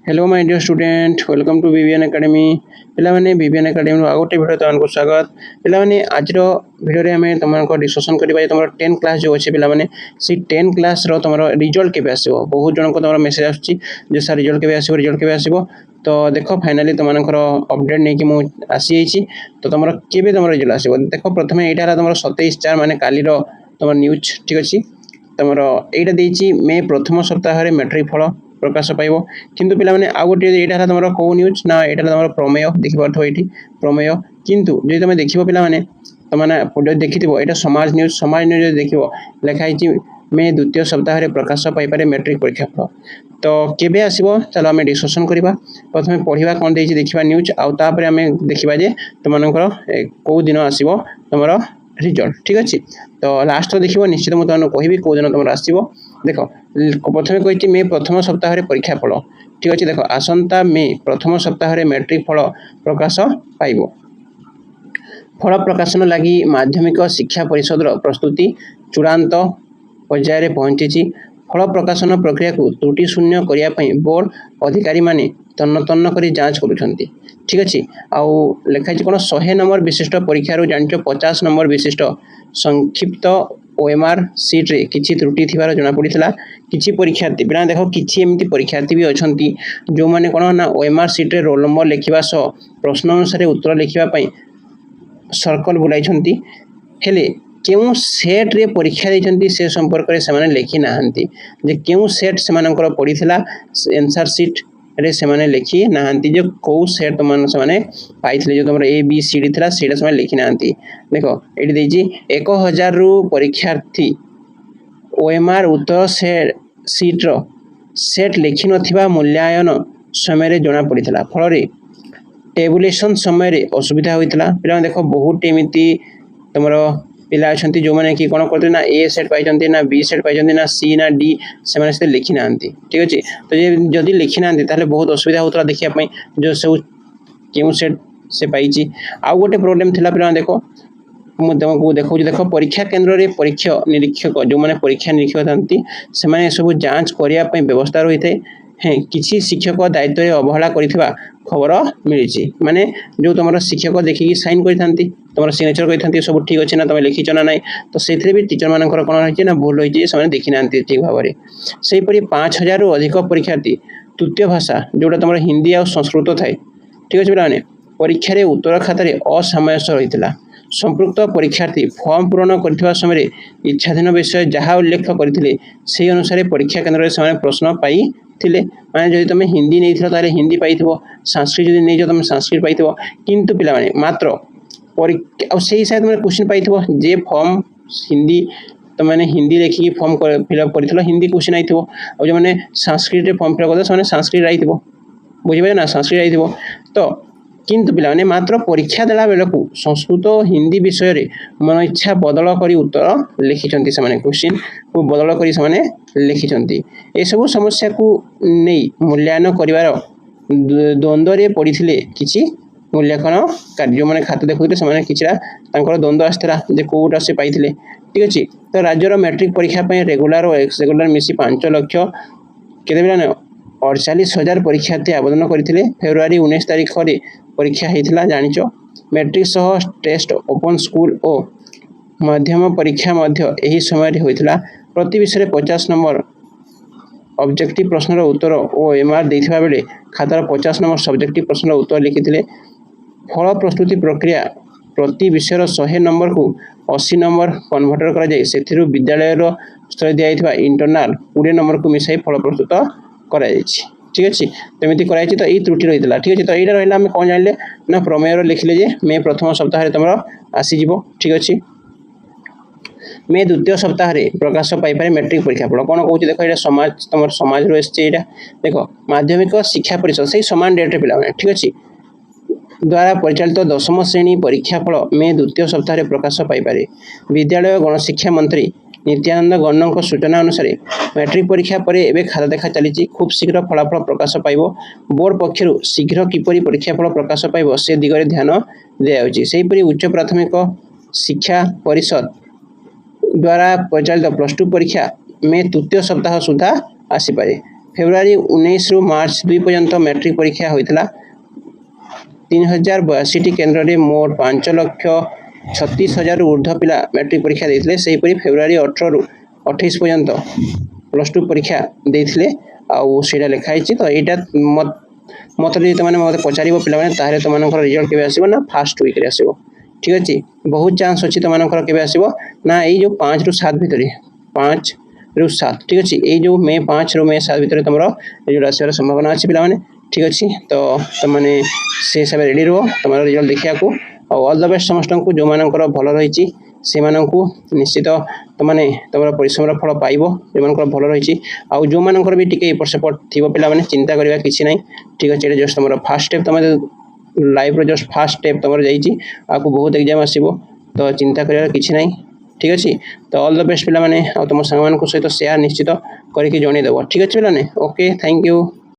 Hello my dear student welcome to BBN academy पे BBN academy आउ गोटे video तुमको स्वागत पे आज भिडियो आम तुमको डिस्कसन करवा तुम 10 क्लास जो अच्छे पे से 10 क्लास तुम रिजल्ट के आसो बहुत जन को तुम मेसेज आसो सर रिजल्ट के आसो रिजल्ट के आसो तो देख फाइनाली तुम अपडेट नहीं मुझे आसी तो तुम के तुम रिजल्ट आसो देख प्रथम यहाँ तुम 27/4 माने काली तुम न्यूज ठीक अच्छे तुम यहाँ मे प्रथम सप्ताह मैट्रिक फल प्रकाश पाइब किंतु पे आउ गोटे यहाँ तुम कौ न्यूज ना यहाँ तुम प्रमेय देखिपे ये प्रमेय किंतु जो तुम देख पे तुमने देखी यहाँ समाज न्यूज देख लिखाई मे द्वितीय सप्ताह प्रकाश पाइपर मैट्रिक परीक्षा फल तो केबे आसीबो चलो आम डिस्कसन करवा प्रथम पढ़ा कौन देखिए देखा न्यूज आउे आम देखा तुम कौ दिन आसो तुम रिजल्ट ठीक अच्छे तो लास्ट देख निश्चित मुझे तुमको कहि कौ दिन तुम आसो देख प्रथम कही मे प्रथम सप्ताह परीक्षा फल ठीक अच्छे देख आसंता मे प्रथम सप्ताह मैट्रिक फल प्रकाश पाइब फल प्रकाशन लगी माध्यमिक शिक्षा परिषद प्रस्तुति चूड़ांत पर्यायर पहुंची फल प्रकाशन प्रक्रिया को त्रुटि शून्य करने बोर्ड अधिकारी माने तन्न तन्न कर जांच करुछंती ठीक अच्छे आउ लिखाई कौन 100 नंबर विशिष्ट परीक्षार जान 50 नंबर विशिष्ट संक्षिप्त ओएमआर सीट रे किछि त्रुटि थिबार जना पड़ीला किछि परीक्षार्थी बिना देखो किछि एमती परीक्षार्थी भी अछंती जो माने कोन ना ओएमआर सीट रे रोल नंबर लिखिबा सह प्रश्न अनुसार उत्तर लिखिबा पई सर्कल बुलाई हेले क्यों सेट रे परीक्षा देइछंती से संपर्क रे से माने लिखि नाहंती जे क्यों सेट से मानकर पड़ीला आंसर सीट रे से माने लिखि नाहंती जो कौ सेट तुम से माने पाइथिले जो तुम ए बी सी डी थिला सेटा से माने लिखि नाहंती देखो एटी देइछि 1000 रु परीक्षार्थी ओएमआर उत्तर सीट रो सेट लिखि नथिबा मूल्यांकन समय रे जणा पड़ीला फल रे टेबुलेशन समय रे असुविधा होइतला पिला देखो बहुत एमिति तुमरो पिला अछंती जो माने कि कोन करते ना ए सेट पाइछंती ना बी सेट पाइछंती ना सी ना डी से माने से लिखि नांती ठीक अछि तो जे जदी लिखि नांती ताले बहुत असुविधा होतला देखिया पई जो सब केउ सेट से पाइछि आ गोटे प्रॉब्लम थिला पिला देखो मु तुमको देखो देखो परीक्षा केंद्र रे परीक्षा निरीक्षक जो माने परीक्षा निरीक्षक थांती से माने सब जांच करिया पई व्यवस्था रहिते हैं किसी शिक्षक दायित्व अवहेला करिथिबा खबर मिली माने जो तुम शिक्षक देखिकी साइन करती तुम सिग्नेचर करते सब ठीक अच्छे ना तुम लिखिच ना ना तो से भी टीचर मानकर कौन रही ना भूल रही है देखी ना ठीक भाव में से 5000 रु अधिक परीक्षार्थी तृतीय भाषा जोटा तुम हिंदी और संस्कृत थाए ठीक अच्छे पे परीक्षा उत्तर खातार असामंजस्य रही है संपृक्त परीक्षार्थी फॉर्म पूरण कर समय इच्छाधीन विषय जहाँ उल्लेख करते से अनुसार परीक्षा केन्द्र से प्रश्न पाई माने जदि तुम हिंदी नहीं थी ताले हिंदी पाई संस्कृत जदि नहीं तुम संस्कृत पाई किंतु पिला माने मात्र परीक्षा से हिसाब तुम क्वेश्चन पाई जे फॉर्म हिंदी तुम मैंने हिंदी लिखिकी फॉर्म फिलअप कर हिंदी क्वेश्चन आई और जो मैंने संस्कृत फॉर्म फिलअप करते संस्कृत आई बुझे ना संस्कृत आई तो किंतु पिला माने मात्र परीक्षा देला बेला को संस्कृत हिंदी विषय रे मन इच्छा बदल करी उत्तर लिखिचंती से माने क्वेश्चन को बदल करी से माने लिखिचंती ए सब समस्या को नहीं मूल्यांकन करिवार द्वंद्व रे पड़ीथिले किछि मूल्यांकन कार्य माने खाता देखुते से माने किछरा तांकर द्वंद्व आस्थिला जे कोटा से पाइथिले ठीक अछि तो राज्यर मैट्रिक परीक्षा पय रेगुलर और एक्स रेगुलर मिसी 5 लाख केते बिना 48,000 परीक्षार्थी आवेदन करथिले फेब्रुआरी 19 तारिख रे परीक्षा होता जानिच मैट्रिक सह टेस्ट ओपन स्कूल और मध्यम परीक्षा मध्य यही समय होता प्रति विषय 50 नंबर ऑब्जेक्टिव प्रश्नर उत्तर और एमआर देथिबा बेले खातार 50 नंबर सब्जेक्टिव प्रश्नर उत्तर लिखिथिले फल प्रस्तुति प्रक्रिया प्रति विषय 100 नंबर को 80 नंबर कन्वर्टर करा जाय सेथिरु विद्यालय स्तर दिया इंटरनल 20 नंबर को मिसाई फल प्रस्तुत करा जायछि ठीक अच्छे तमिति कराई तो ये त्रुटि रही है ठीक अच्छे तो यहाँ रहा कौन जान ना प्रमेय लिखिले जे मे प्रथम सप्ताह तुम आसीज ठीक अच्छे मे द्वितीय सप्ताह प्रकाश पाइपर मैट्रिक परीक्षा फल कौन कौन देख ये समाज तुम समाज यहाँ देख माध्यमिक शिक्षा परिषद से सामान डेट्रे पे ठीक अच्छे द्वारा परिचालित 10वीं श्रेणी परीक्षा फल मे द्वितीय सप्ताह प्रकाश पाइपर विद्यालय गणशिक्षा मंत्री नित्यानंद गणों सूचना अनुसार मैट्रिक परीक्षा पर एवं खाता देखा चली खूब शीघ्र फलाफल प्रकाश पाइब बोर्ड पक्षर शीघ्र किपरि परीक्षा फल प्रकाश पाइब से दिगरे ध्यान दिखाई उच्च प्राथमिक शिक्षा परिषद द्वारा परिचालित +2 परीक्षा मे तृतीय सप्ताह सुधा आसीपे फेब्रुआरी 19 रु मार्च 2 पर्यंत मैट्रिक परीक्षा होता 3082 केन्द्र में मोट 5,36,000 ऊर्ध्व पिला मैट्रिक परीक्षा देते सेहीपरि फेब्रुआरी 18 रु 28 पर्यंत +2 परीक्षा देते आईटा लिखाई तो यहाँ मत मैंने मत पचार पे तुम रिजल्ट के आसो ना फास्ट वीक्रे आसो ठीक अच्छे बहुत चांस अच्छी तुम के आसो ना ये 5 रु 7 भितर 5 रु 7 ठीक अच्छे ये जो मे 5 रु मे 7 भितर तुम रिजल्ट आसार संभावना अच्छी पे ठीक अच्छे तो तुमने से हिसाब से रेडी रह तुम रिजल्ट देखा ऑल द बेस्ट समस्त को जो मान भल रही से निश्चित तुमने तुम परिश्रम फल पाइब जो भल रही आउ जो मानकर भी टिके एपट सेपट थी पे चिंता करवा किसी ना ठीक अच्छे जस्ट तुम फास्ट स्टेप तुम लाइफ रो जस्ट फास्ट स्टेप तुम जाइए बहुत एग्जाम आसो तो चिंता करार किसी ना ठीक अच्छे तो ऑल द बेस्ट पे तुम सांग सहित सेयार निश्चित करके जनईदेव ठीक अच्छे पे ओके थैंक यू।